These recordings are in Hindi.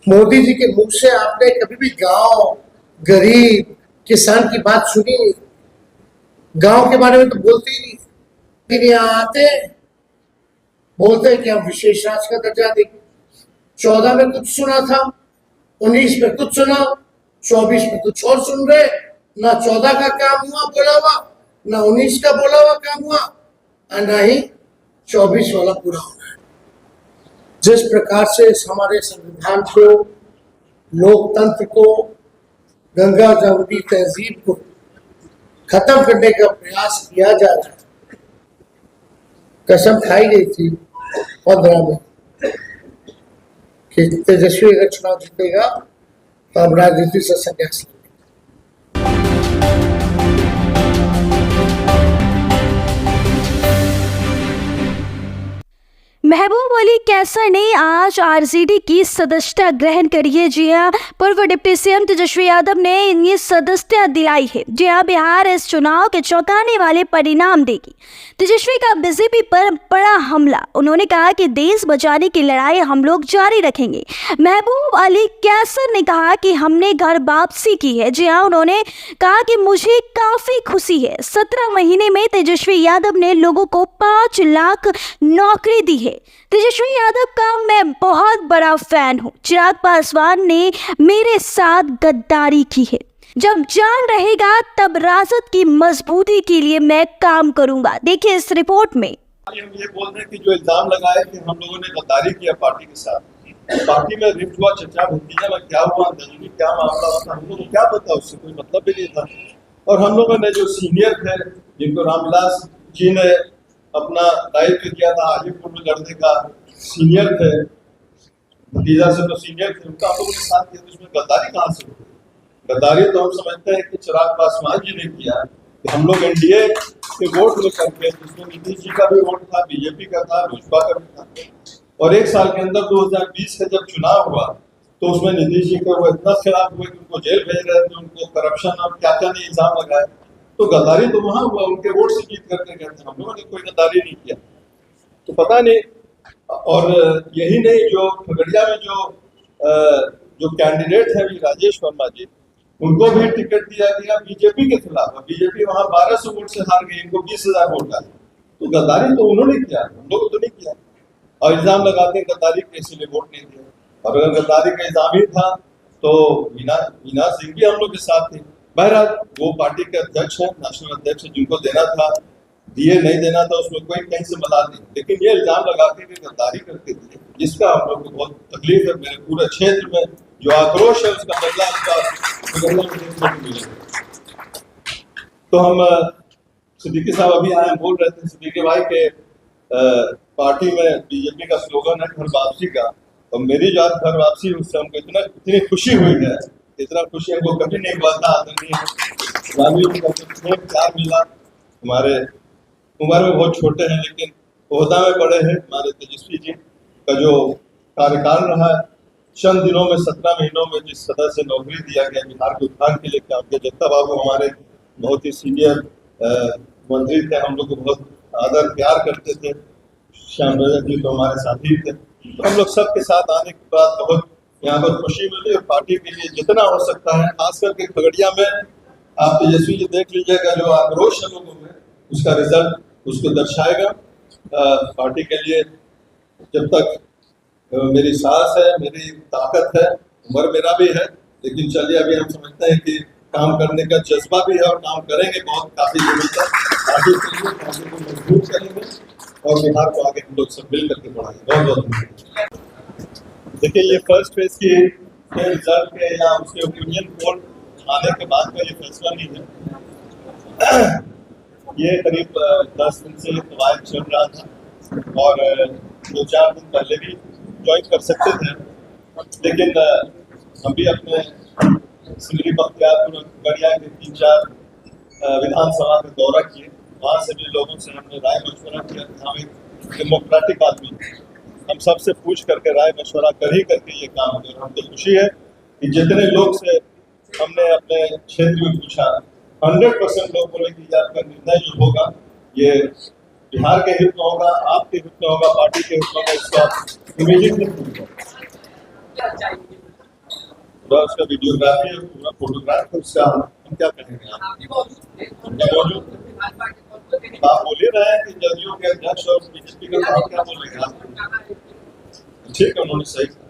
मोदी जी के मुख से आपने कभी भी गांव, गरीब, किसान की बात सुनी नहीं। गांव के बारे में तो बोलते ही नहीं। लेकिन यहाँ आते हैं, बोलते हैं कि हम विशेष राज्य का दर्जा देंगे। 14 में कुछ सुना था, 19 में कुछ सुना, 24 में कुछ और सुन रहे। ना 14 का काम हुआ बोला हुआ, ना 19 का बोला हुआ काम हुआ, और ना ही 24 वाला पूरा होना है। जिस प्रकार से हमारे संविधान को, लोकतंत्र को, गंगा जमुनी तहजीब को खत्म करने का प्रयास किया जा रहा है, कसम खाई गई थी 15 में कि तेजस्वी अगर चुनाव जीतेगा तो हम राजनीति से संन्यास लेंगे। महबूब अली कैसर ने आज आरजेडी की सदस्यता ग्रहण करी है। जी हाँ, पूर्व डिप्टी सीएम तेजस्वी यादव ने ये सदस्यता दिलाई है। जी हाँ, बिहार इस चुनाव के चौंकाने वाले परिणाम देगी। तेजस्वी का बीजेपी पर बड़ा हमला। उन्होंने कहा कि देश बचाने की लड़ाई हम लोग जारी रखेंगे। महबूब अली कैसर ने कहा कि हमने घर वापसी की है। जी हाँ, उन्होंने कहा कि मुझे काफी खुशी है। 17 महीने में तेजस्वी यादव ने लोगों को 5 लाख नौकरी दी है। तेजस्वी यादव का मैं बहुत बड़ा फैन हूँ। चिराग पासवान ने मेरे साथ गद्दारी की है। जब जान रहेगा तब राजद की मजबूती के लिए मैं काम करूंगा। देखिए इस रिपोर्ट में। हम ये बोल रहे हैं कि जो इल्जाम लगाए कि हम लोगों ने गद्दारी किया पार्टी के साथ, पार्टी में रिफ्ट हुआ, चर्चा भतीजा में क्या हुआ, अंदरूनी क्या मामला हुआ, हम लोगों को क्या पता, उससे कोई मतलब भी नहीं था। और हम लोगों ने जो सीनियर थे, जिनको रामविलास जी ने अपना दायित्व किया था हाजीपुर में लड़ने का, सीनियर थे, भतीजा से तो सीनियर थे, उनका हम लोगों ने साथ किया। तो उसमें गद्दारी कहाँ से हुई? गद्दारी तो हम समझते हैं कि चिराग पासवान जी ने किया। कि हम लोग एनडीए के वोट में करके, जिसमें नीतीश जी का भी वोट था, बीजेपी का था, भाजपा का भी था। और एक साल के अंदर 2020 का जब चुनाव हुआ तो उसमें नीतीश जी के वो इतना खिलाफ हुए कि उनको जेल भेज रहे थे, उनको करप्शन और क्या क्या नहीं इल्जाम लगाए। तो गद्दारी तो वहां हुआ, उनके वोट से जीत करके गए थे। हम लोगों ने कोई गद्दारी नहीं किया। तो पता नहीं। और यही नहीं, जो खगड़िया में जो कैंडिडेट है अभी राजेश वर्मा जी, उनको भी टिकट दिया गया बीजेपी के खिलाफ। बीजेपी वहां 1200 वोट से हार गई, इनको 20,000 वोट आए। तो गद्दारी तो उन्होंने किया, हम लोग तो नहीं किया। और इल्जाम लगाते हैं गद्दारी के, इसीलिए वोट नहीं दिया। और अगर गद्दारी का इल्जाम ही था तो वीना सिंह भी हम लोग के साथ थे। बहरहाल वो पार्टी के अध्यक्ष है, नेशनल अध्यक्ष, जिनको देना था दिए, नहीं देना था उसमें कोई कहीं से मलाल नहीं। लेकिन ये इल्जाम लगाते कि गद्दारी करते थे, जिसका हम लोग को बहुत तकलीफ है। मेरे पूरे क्षेत्र में जो आक्रोश है उसका बदला तो हम सिद्दीकी साहब अभी आए, बोल रहे थे सिद्दीकी भाई के पार्टी में बीजेपी का स्लोगन है घर वापसी का। और मेरी जो घर वापसी, उससे हमको इतनी खुशी हुई है, इतना खुशी हमको कभी नहीं हुआ था। प्यार मिला। हमारे उम्र में बहुत छोटे हैं लेकिन ओहदा में बड़े हैं। हमारे तेजस्वी जी का जो कार्यकाल रहा है, चंद दिनों में 17 महीनों में जिस सदस्य से नौकरी दिया गया बिहार के उत्थान के लिए काम किया। जत्ता बाबू हमारे बहुत ही सीनियर मंत्री थे, हम लोग को बहुत आदर प्यार करते थे। श्याम रजक जी तो हमारे साथी थे। तो हम लोग सबके साथ आने के बाद बहुत यहाँ पर खुशी मिली। और पार्टी के लिए जितना हो सकता है, खास करके खगड़िया में आप तेजस्वी जी देख लीजिएगा, जो आक्रोश है लोगों में, उसका रिजल्ट उसको दर्शाएगा। पार्टी के लिए जब तक मेरी सांस है, मेरी ताकत है, उम्र मेरा भी है, लेकिन चलिए अभी हम समझते हैं कि काम करने का जज्बा भी है और काम करेंगे बहुत काफी दिनों तक। आगे चलिए, पार्टी को मजबूत करेंगे और बिहार को आगे हम लोग सब मिल करके बढ़ाएंगे। बहुत बहुत धन्यवाद। देखिए, ये फर्स्ट फेज की रिजल्ट के या उसके ओपिनियन पोल आने के बाद का ये फैसला नहीं है। ये करीब 10 दिन से कवायद चल रहा था और 2-4 दिन पहले भी ज्वाइन कर सकते थे। लेकिन हम भी अपने सिमरी बख्तियारपुर खगड़िया के 3-4 विधानसभा का दौरा किए। वहाँ से भी लोगों से हमने राय मशवरा किया। हम एक डेमोक्रेटिक आदमी, हम सबसे पूछ करके राय मशवरा कर ही करके ये काम किया। हमको खुशी है कि जितने लोग से हमने अपने क्षेत्र में पूछा, 100% लोग बोले कि आपका निर्णय जो होगा ये बिहार के हित में होगा, आपके हित में होगा, पार्टी के हित में होगा, इसका इमीडिएटली पूरा उसका वीडियोग्राफी और पूरा फोटोग्राफ है उसका, हम क्या कहेंगे आप मौजूद आप बोल ही रहे हैं कि जदयू के अध्यक्ष और बीजेपी का साथ क्या बोलेंगे आप? ठीक है, उन्होंने सही कहा।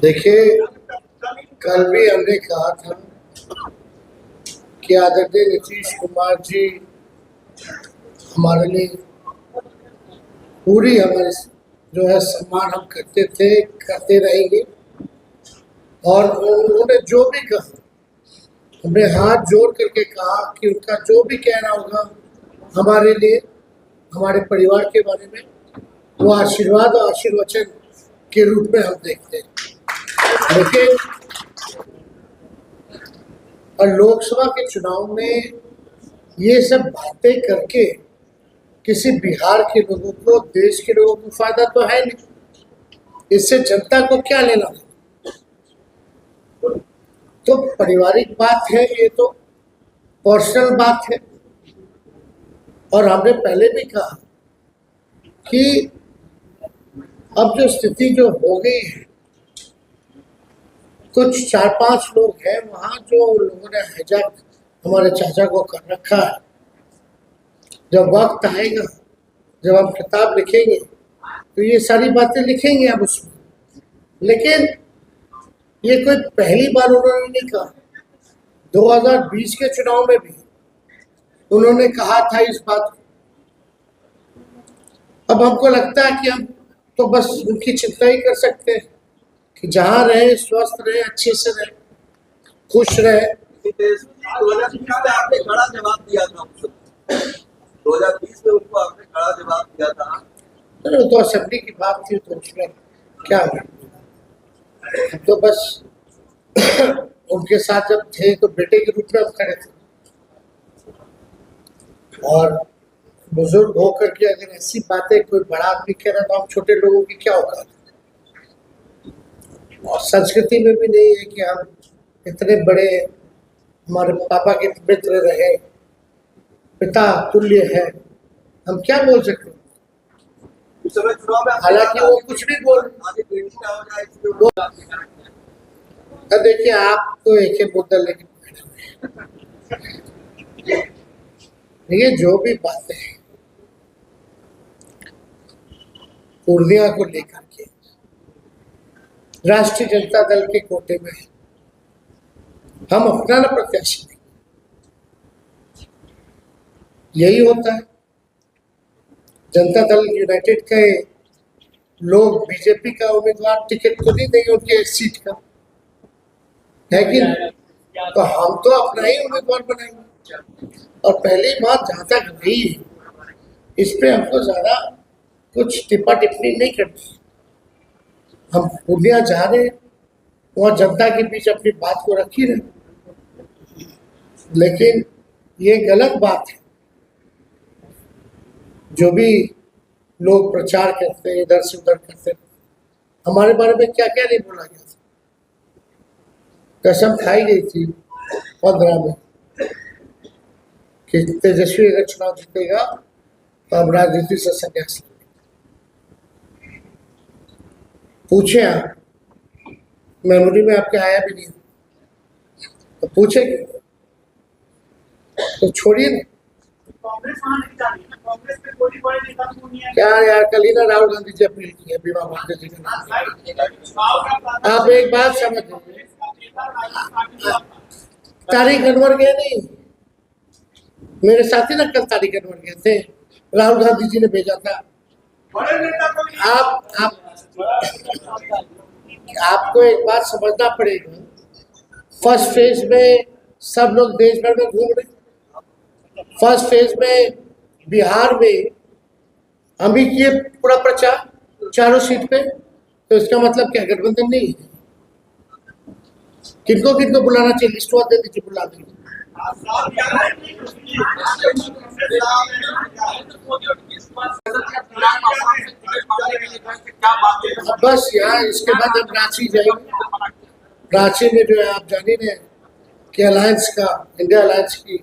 देखिए, कल भी हमने कहा था कि आदरणीय नीतीश कुमार जी हमारे लिए पूरी हमारे जो है सम्मान हम करते थे, करते रहेंगे। और उन्होंने जो भी कहा, हमने हाथ जोड़ करके कहा कि उनका जो भी कहना होगा हमारे लिए, हमारे परिवार के बारे में, वो आशीर्वाद और आशीर्वचन के रूप में हम देखते हैं। लेकिन और लोकसभा के चुनाव में ये सब बातें करके किसी बिहार के लोगों को, देश के लोगों को फायदा तो है नहीं। इससे जनता को क्या लेना? तो पारिवारिक बात है, ये तो पर्सनल बात है। और हमने पहले भी कहा कि अब जो स्थिति जो हो गई है, कुछ 4-5 लोग हैं वहाँ जो लोगों ने हाईजैक हमारे चाचा को कर रखा है। जब वक्त आएगा, जब हम किताब लिखेंगे तो ये सारी बातें लिखेंगे हम उसमें। लेकिन ये कोई पहली बार उन्होंने नहीं कहा। 2020 के चुनाव में भी उन्होंने कहा था इस बात को। अब हमको लगता है कि हम तो बस उनकी चिंता ही कर सकते हैं कि जहाँ रहे, स्वस्थ रहे, अच्छे से रहे, खुश रहे। 2020 में आपने कड़ा जवाब दिया था उनको। 2020 में उनको आपने कड़ा जवाब दिया था। तो असेंबली की बात थी, तो उसमें क्या है? तो बस उनके साथ जब थे तो बेटे के रूप में हम खड़े थे। और बुजुर्ग होकर के अगर ऐसी बातें कोई बड़ा आदमी कह रहा, तो हम छोटे लोगों की क्या औकात? और संस्कृति में भी नहीं है कि हम इतने बड़े, हमारे पापा के मित्र रहे, पिता तुल्य है, हम क्या बोल सकते हैं? हालांकि वो कुछ भी बोल। देखिए, आप तो एक ही मुद्दा लेके ये जो भी बातें हैं पूर्णिया को लेकर के, राष्ट्रीय जनता दल के कोटे में हम अपना न प्रत्याशी नहीं, यही होता है। जनता दल यूनाइटेड के लोग बीजेपी का उम्मीदवार टिकट तो नहीं देंगे उनके सीट का, है कि नहीं? तो हम तो अपना ही उम्मीदवार बनाएंगे। और पहली बात जहाँ तक रही है, इस पे हमको ज़्यादा कुछ टिप्पा टिप्पणी नहीं करनी। हम पूर्णिया जा रहे हैं, वहाँ जनता के बीच अपनी बात को रखी रहे। लेकिन ये गलत बात है जो भी लोग प्रचार करते हैं, इधर से उधर करते हैं। हमारे बारे में क्या क्या नहीं बोला गया था। कसम खाई गई थी 15 में कि तेजस्वी अगर चुनाव जीतेगा तो हम राजनीति से संन्यास लेंगे। पूछे आप, मेमोरी में आपके आया भी नहीं, तो पूछेंगे तो छोड़िए ना। क्या यार, कल ही ना राहुल गांधी जी अपील की है बीमा भारती जी का नाम। आप एक बात समझ लीजिए, तारीख अनवर गए नहीं, मेरे साथी ना कल तारीख अनवर गए थे, राहुल गांधी जी ने भेजा था। आपको एक बात समझना पड़ेगा, फर्स्ट फेज में सब लोग देश भर में घूम रहे। फर्स्ट फेज में बिहार में हम ही किए पूरा प्रचार चारों सीट पे, तो इसका मतलब क्या गठबंधन नहीं है? किनको किनको बुलाना चाहिए, लिस्ट दे दीजिए, बुला दीजिए। बस यहाँ इसके बाद हम रांची जाएंगे। रांची में जो है आप जानिए कि अलायंस का, इंडिया अलायंस की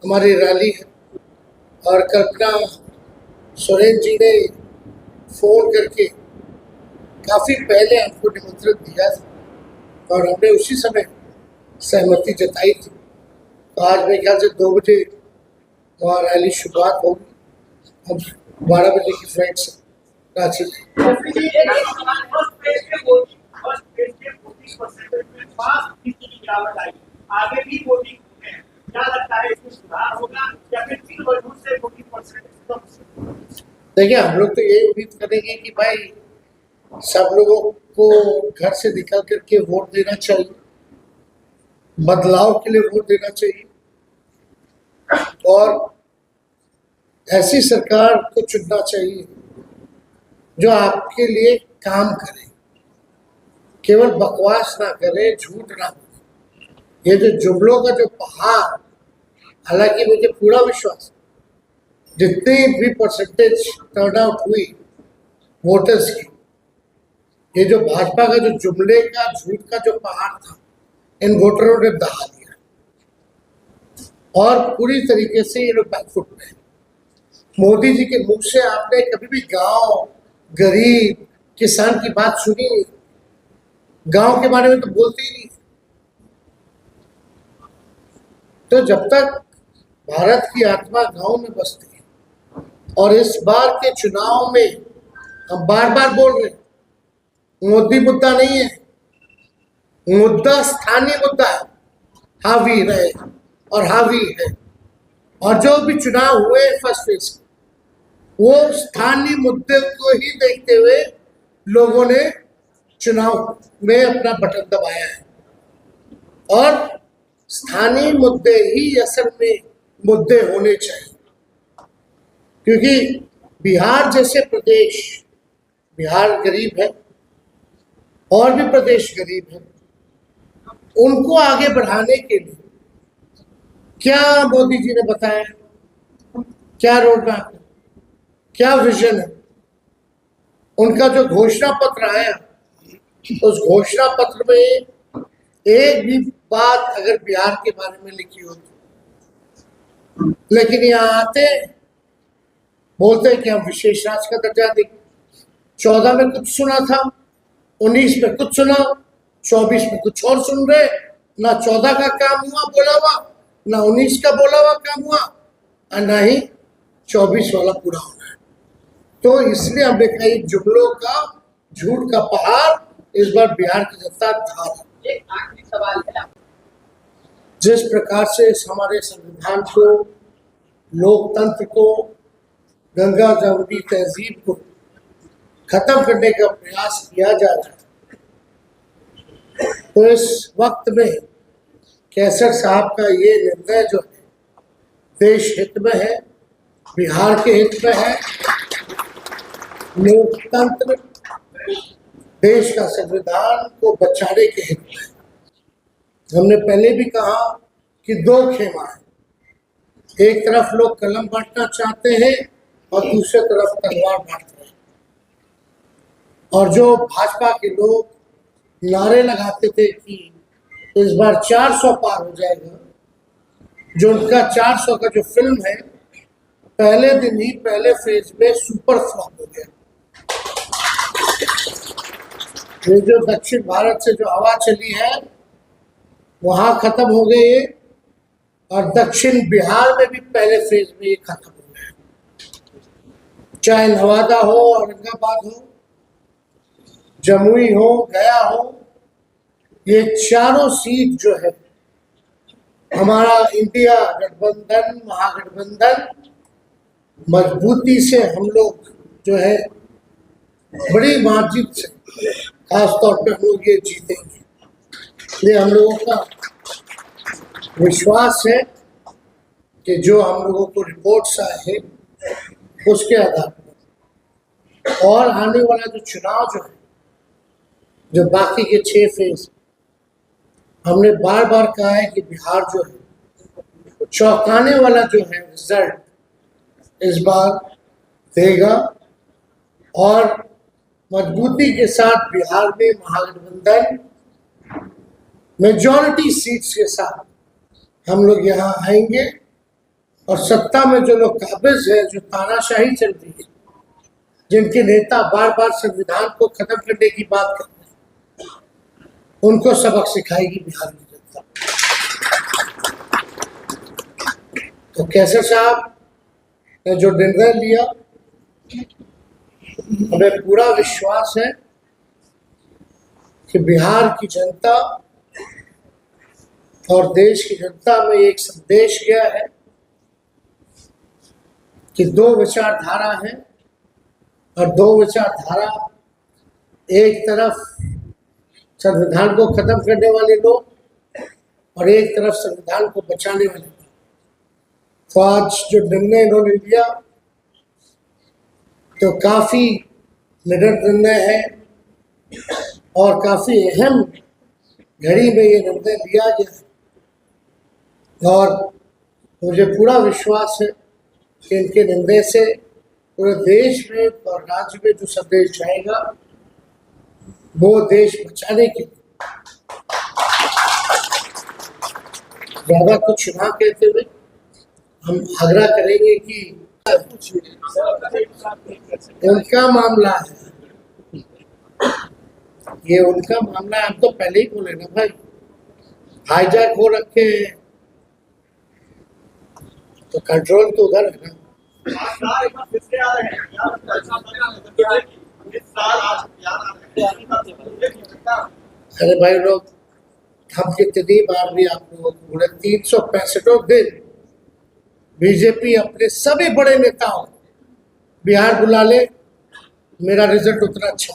हमारी रैली है और कल्पना सोरेन जी ने फोन करके काफ़ी पहले हमको निमंत्रण दिया था और हमने उसी समय सहमति जताई थी। तो आज मेरे ख्याल से 2 बजे वहाँ रैली शुरुआत होगी। अब 12 बजे की फ्लाइट से रांची आगे भी वोटिंग होते हैं, क्या लगता है इसमें सुधार होगा या फिर 3 वर्षों से 40%? देखिए, हम लोग तो यही उम्मीद करेंगे कि भाई सब लोगों को घर से निकल करके वोट देना चाहिए, बदलाव के लिए वोट देना चाहिए और ऐसी सरकार को चुनना चाहिए जो आपके लिए काम करे, केवल बकवास ना करे, झूठ ना बोले। ये जो जुमलों का जो पहाड़, हालांकि मुझे पूरा विश्वास जितनी भी परसेंटेज टर्नआउट हुई वोटर्स की, ये जो भाजपा का जो जुमले का झूठ का जो पहाड़ था, इन वोटरों ने दहा दिया और पूरी तरीके से ये लोग बैकफुट में। मोदी जी के मुख से आपने कभी भी गांव, गरीब, किसान की बात सुनी नहीं। गांव के बारे में तो बोलते ही नहीं। तो जब तक भारत की आत्मा गांव में बसती है और इस बार के चुनाव में हम बार बार बोल रहे हैं, मोदी मुद्दा नहीं है, मुद्दा स्थानीय मुद्दा है, हावी रहे और हावी है। और जो भी चुनाव हुए फर्स्ट फेज में, वो स्थानीय मुद्दे को ही देखते हुए लोगों ने चुनाव में अपना बटन दबाया है और स्थानीय मुद्दे ही असल में मुद्दे होने चाहिए। क्योंकि बिहार जैसे प्रदेश, बिहार गरीब है और भी प्रदेश गरीब है, उनको आगे बढ़ाने के लिए क्या मोदी जी ने बताया, क्या रोड मैप है, क्या विजन है। उनका जो घोषणा पत्र आया, उस घोषणा पत्र में एक भी बात अगर बिहार के बारे में लिखी होती, लेकिन यहाँ आते बोलते हैं कि हम विशेष राज्य का दर्जा देंगे। 14 में कुछ सुना था, 19 में कुछ सुना, 24 में कुछ और सुन रहे। ना 14 का काम हुआ बोला हुआ, ना 19 का बोला हुआ काम हुआ और ना ही 24 वाला पूरा होना है। तो इसलिए हमने कहा जुमलों का झूठ का पहाड़ इस बार बिहार की जनता धार है। एक आखिरी सवाल है, जिस प्रकार से इस हमारे संविधान को, लोकतंत्र को, गंगा जमुनी तहजीब को खत्म करने का प्रयास किया जा रहा है, तो इस वक्त में कैसर साहब का ये निर्णय जो है देश हित में है, बिहार के हित में है। लोकतंत्र, देश का संविधान को बचाने के हित में। हमने पहले भी कहा कि 2 खेमा है, एक तरफ लोग कलम बांटना चाहते हैं और दूसरी तरफ तलवार बांट रहे हैं। और जो भाजपा के लोग नारे लगाते थे कि इस बार 400 पार हो जाएगा, जो उनका 400 का जो फिल्म है, पहले दिन ही पहले फेज में सुपर फ्लॉप हो गया। ये जो दक्षिण भारत से जो हवा चली है वहां खत्म हो गई है और दक्षिण बिहार में भी पहले फेज में ये खत्म हो गया। चाहे नवादा हो, औरंगाबाद हो, जमुई हो, गया हो, ये चारों सीट जो है हमारा इंडिया गठबंधन, महागठबंधन मजबूती से हम लोग जो है बड़ी मार्जिन से, खासतौर पे हम लोग ये जीतेंगे। ये हम लोगों का विश्वास है कि जो हम लोगों को रिपोर्ट्स आए हैं उसके आधार पर और आने वाला जो चुनाव जो है, जो बाकी के 6 फेज, हमने बार बार कहा है कि बिहार जो है चौंकाने वाला जो है रिजल्ट इस बार देगा और मजबूती के साथ बिहार में महागठबंधन मेजॉरिटी सीट्स के साथ हम लोग यहाँ आएंगे और सत्ता में जो लोग काबिज है, जो तानाशाही चल रही है, जिनके नेता बार बार संविधान को खत्म करने की बात करते हैं, उनको सबक सिखाएगी बिहार की जनता। तो कैसर साहब ने जो निर्णय लिया, हमें पूरा विश्वास है कि बिहार की जनता और देश की जनता में एक संदेश गया है कि दो विचारधारा है, और दो विचारधारा, एक तरफ संविधान को खत्म करने वाले लोग और एक तरफ संविधान को बचाने वाले लोग। तो आज जो निर्णय इन्होंने लिया तो काफी निडर निर्णय है और काफी अहम घड़ी में ये निर्णय लिया गया है, और मुझे पूरा विश्वास है कि इनके निर्णय से पूरे देश में और राज्य में जो संदेश जाएगा वो देश बचाने के लिए। ज्यादा कुछ ना कहते हुए हम आग्रह करेंगे कि उनका मामला है, ये उनका मामला है। हम तो पहले ही बोले ना भाई, हाईजैक हो रखे हैं तो कंट्रोल तो उधर है ना। अरे भाई लोग, हम कितनी बार भी आप लोगों को बोले, 365 दिन बीजेपी अपने सभी बड़े नेताओं बिहार बुला ले, मेरा रिजल्ट उतना अच्छा।